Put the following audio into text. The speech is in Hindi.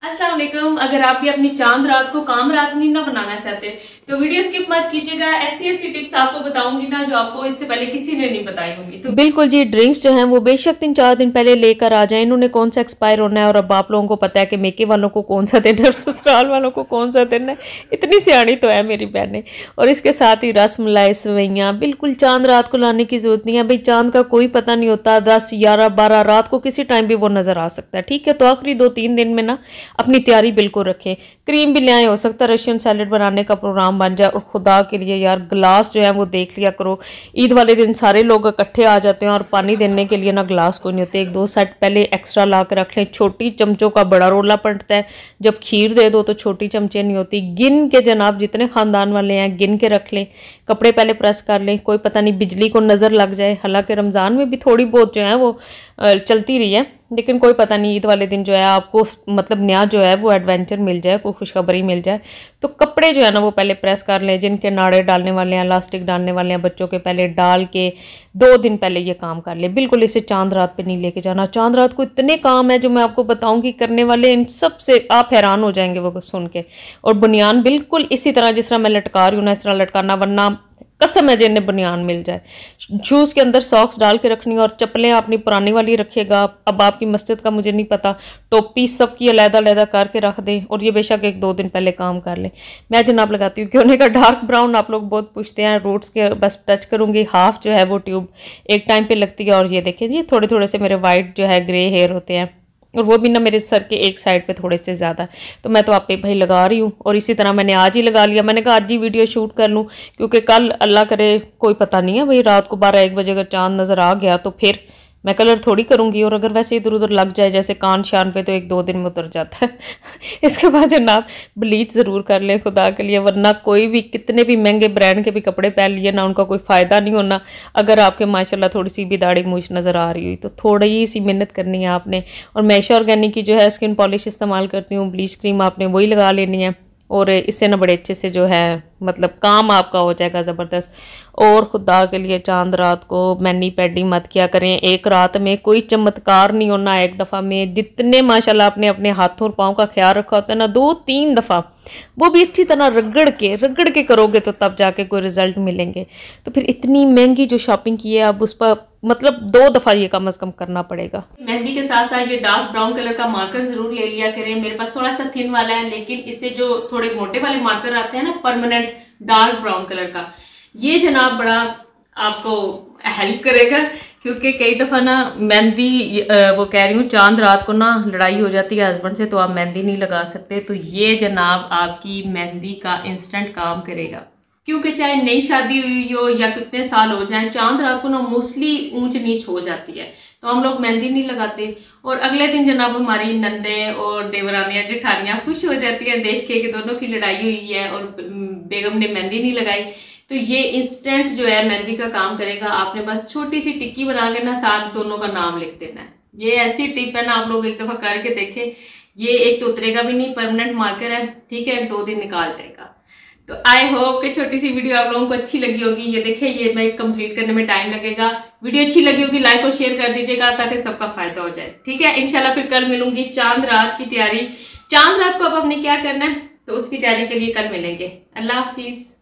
अस्सलाम वालेकुम। अगर आप भी अपनी चांद रात को काम रात नहीं ना बनाना चाहते तो वीडियो स्किप मत कीजिएगा। ऐसी ऐसी टिप्स आपको बताऊंगी ना जो आपको इससे पहले किसी ने नहीं बताई होंगी। तो बिल्कुल जी, ड्रिंक्स जो हैं वो बेशक 3-4 दिन पहले लेकर आ जाएं। इन्होंने कौन सा एक्सपायर होना है और अब आप लोगों को पता है कि मेके वालों को कौन सा देना है और ससुराल वालों को कौन सा देना है। इतनी सियाणी तो है मेरी बहनें। और इसके साथ ही रस मलाई सेवइयाँ बिल्कुल चांद रात को लाने की जरूरत नहीं है भाई। चांद का कोई पता नहीं होता, 10, 11, 12 रात को किसी टाइम भी वो नजर आ सकता है। ठीक है, तो आखिरी 2-3 दिन में ना अपनी तैयारी बिल्कुल रखें। क्रीम भी ले आए, हो सकता है रशियन सैलेड बनाने का प्रोग्राम बन जाए। और खुदा के लिए यार गिलास जो है वो देख लिया करो। ईद वाले दिन सारे लोग इकट्ठे आ जाते हैं और पानी देने के लिए ना गिलास कोई नहीं होते। 1-2 सेट पहले एक्स्ट्रा ला कर रख लें। छोटी चमचों का बड़ा रोला पड़ता है, जब खीर दे दो तो छोटी चमचे नहीं होती। गिन के जनाब जितने खानदान वाले हैं गिन के रख लें। कपड़े पहले प्रेस कर लें, कोई पता नहीं बिजली को नज़र लग जाए। हालांकि रमज़ान में भी थोड़ी बहुत जो है वो चलती रही है, लेकिन कोई पता नहीं ईद वाले दिन जो है आपको मतलब नया जो है वो एडवेंचर मिल जाए, कोई खुशखबरी मिल जाए। तो कपड़े जो है ना वो पहले प्रेस कर लें। जिनके नाड़े डालने वाले हैं, इलास्टिक डालने वाले हैं बच्चों के, पहले डाल के 2 दिन पहले ये काम कर ले। बिल्कुल इसे चांद रात पे नहीं लेके जाना। चांद रात को इतने काम है जो मैं आपको बताऊंगी करने वाले, इन सब से आप हैरान हो जाएंगे वो सुन के। और बुनियान बिल्कुल इसी तरह जिस तरह मैं लटका रही हूँ ना इस तरह लटकाना, वरना कसम है जिन्हें बुनियान मिल जाए। शूज़ के अंदर सॉक्स डाल के रखनी और चप्पलें अपनी पुरानी वाली रखिएगा। अब आपकी मस्जिद का मुझे नहीं पता, टोपी सबकी अलग-अलग करके रख दें और ये बेशक 1-2 दिन पहले काम कर लें। मैं जनाब लगाती हूँ क्यों का डार्क ब्राउन, आप लोग बहुत पूछते हैं। रूट्स के बस टच करूँगी, हाफ जो है वो ट्यूब एक टाइम पे लगती है। और ये देखें ये थोड़े थोड़े से मेरे वाइट जो है ग्रे हेयर होते हैं, और वो भी ना मेरे सर के एक साइड पे थोड़े से ज़्यादा। तो मैं तो आप पे भाई लगा रही हूँ और इसी तरह मैंने आज ही लगा लिया। मैंने कहा आज ही वीडियो शूट कर लूँ क्योंकि कल अल्लाह करे कोई पता नहीं है भाई, रात को 12-1 बजे अगर चांद नज़र आ गया तो फिर मैं कलर थोड़ी करूँगी। और अगर वैसे इधर उधर लग जाए जैसे कान शान पे तो 1-2 दिन में उतर जाता है। इसके बाद जनाब ब्लीच ज़रूर कर लें खुदा के लिए, वरना कोई भी कितने भी महंगे ब्रांड के भी कपड़े पहन लिए ना उनका कोई फ़ायदा नहीं होना। अगर आपके माशाल्लाह थोड़ी सी भी दाढ़ी मूछ नज़र आ रही हुई तो थोड़ी सी मेहनत करनी है आपने। और मैशा ऑर्गेनिक की जो है स्किन पॉलिश इस्तेमाल करती हूँ, ब्लीच क्रीम आपने वही लगा लेनी है और इससे ना बड़े अच्छे से जो है मतलब काम आपका हो जाएगा ज़बरदस्त। और खुदा के लिए चांद रात को मैनी पैडी मत किया करें। एक रात में कोई चमत्कार नहीं होना, एक दफ़ा में जितने माशाल्लाह आपने अपने हाथों और पाँव का ख्याल रखा होता है ना 2-3 दफ़ा, वो भी अच्छी तरह रगड़ के करोगे तो तब जाके कोई रिजल्ट मिलेंगे। तो फिर इतनी महंगी जो शॉपिंग की है अब उस पर मतलब 2 दफ़ा ये कम अज़ कम करना पड़ेगा। मेहंदी के साथ साथ ये डार्क ब्राउन कलर का मार्कर जरूर ले लिया करें। मेरे पास थोड़ा सा थिन वाला है, लेकिन इससे जो थोड़े मोटे वाले मार्कर आते हैं ना परमानेंट डार्क ब्राउन कलर का, ये जनाब बड़ा आपको हेल्प करेगा। क्योंकि कई दफ़ा ना मेहंदी वो कह रही हूँ चांद रात को ना लड़ाई हो जाती है हस्बैंड से, तो आप मेहंदी नहीं लगा सकते। तो ये जनाब आपकी मेहंदी का इंस्टेंट काम करेगा। क्योंकि चाहे नई शादी हुई हो या कितने साल हो जाए, चांद रात को ना मोस्टली ऊंच नीच हो जाती है, तो हम लोग मेहंदी नहीं लगाते। और अगले दिन जनाब हमारी नंदे और देवरानियाँ जेठानियाँ खुश हो जाती हैं देख के कि दोनों की लड़ाई हुई है और बेगम ने मेहंदी नहीं लगाई। तो ये इंस्टेंट जो है मेहंदी का काम करेगा। आपने बस छोटी सी टिक्की बना के ना साथ दोनों का नाम लिख देना है। ये ऐसी टिप है ना, आप लोग एक दफ़ा करके देखें। ये एक तो उतरेगा भी नहीं, परमानेंट मार्कर है, ठीक है, 2 दिन निकाल जाएगा। तो आई होप कि छोटी सी वीडियो आप लोगों को अच्छी लगी होगी। ये देखिए ये मैं कंप्लीट करने में टाइम लगेगा। वीडियो अच्छी लगी होगी लाइक और शेयर कर दीजिएगा ताकि सबका फायदा हो जाए, ठीक है। इंशाल्लाह फिर कल मिलूंगी। चांद रात की तैयारी, चांद रात को अब आपने क्या करना है तो उसकी तैयारी के लिए कल मिलेंगे। अल्लाह हाफिज।